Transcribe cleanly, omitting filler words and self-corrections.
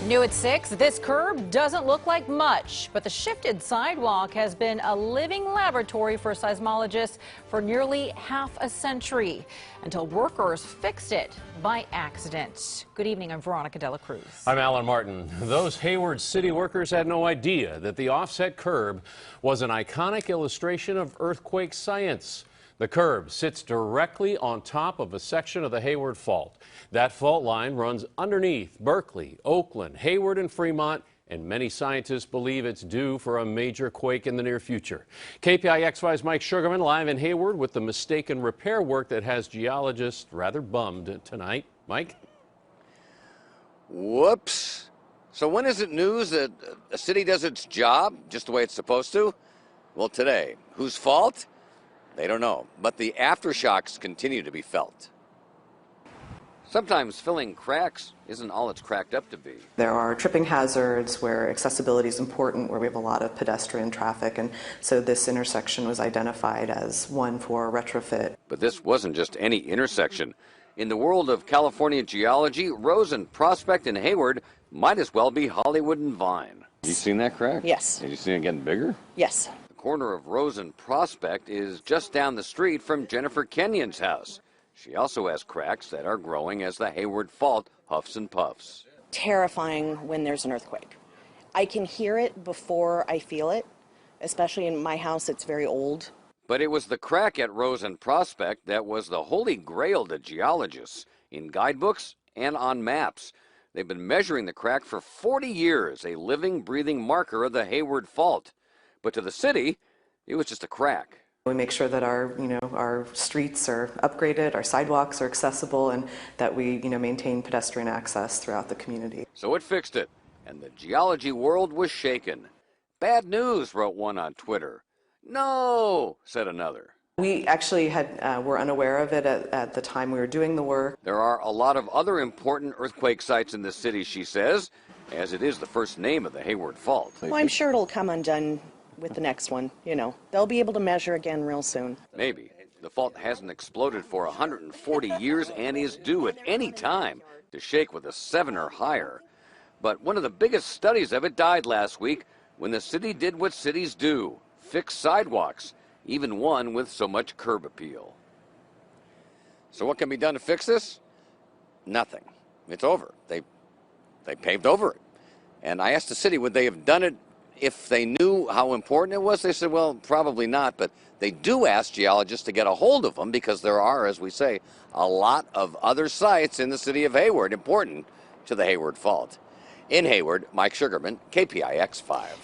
New at 6, this curb doesn't look like much, but the shifted sidewalk has been a living laboratory for seismologists for nearly half a century, until workers fixed it by accident. Good evening, I'm Veronica Dela Cruz. I'm Alan Martin. Those Hayward city workers had no idea that the offset curb was an iconic illustration of earthquake science. The curb sits directly on top of a section of the Hayward Fault. That fault line runs underneath Berkeley, Oakland, Hayward, and Fremont, and many scientists believe it's due for a major quake in the near future. KPIX5's Mike Sugerman live in Hayward with the mistaken repair work that has geologists rather bummed tonight. Mike? Whoops. So when is it news that a city does its job just the way it's supposed to? Well, today. Whose fault? They don't know, but the aftershocks continue to be felt. Sometimes filling cracks isn't all it's cracked up to be. There are tripping hazards where accessibility is important, where we have a lot of pedestrian traffic, and so this intersection was identified as one for retrofit. But this wasn't just any intersection. In the world of California geology, Rose and Prospect in Hayward might as well be Hollywood and Vine. You seen that crack? Yes. Have you seen it getting bigger? Yes. The corner of Rose and Prospect is just down the street from Jennifer Kenyon's house. She also has cracks that are growing as the Hayward Fault huffs and puffs. Terrifying when there's an earthquake. I can hear it before I feel it, especially in my house. It's very old. But it was the crack at Rose and Prospect that was the holy grail to geologists in guidebooks and on maps. They've been measuring the crack for 40 years, a living, breathing marker of the Hayward Fault. But to the city, it was just a crack. We make sure that our streets are upgraded, our sidewalks are accessible, and that we maintain pedestrian access throughout the community. So it fixed it, and the geology world was shaken. Bad news, wrote one on Twitter. No, said another. We actually were unaware of it at the time we were doing the work. There are a lot of other important earthquake sites in the city, she says, as it is the first name of the Hayward Fault. Well, I'm sure it'll come undone with the next one. They'll be able to measure again real soon. Maybe. The fault hasn't exploded for 140 years and is due at any time to shake with a 7 or higher. But one of the biggest studies of it died last week when the city did what cities do, fix sidewalks, even one with so much curb appeal. So what can be done to fix this? Nothing. It's over. They paved over it. And I asked the city, would they have done it if they knew how important it was? They said, well, probably not, but they do ask geologists to get a hold of them because there are, as we say, a lot of other sites in the city of Hayward important to the Hayward Fault. In Hayward, Mike Sugerman, KPIX 5.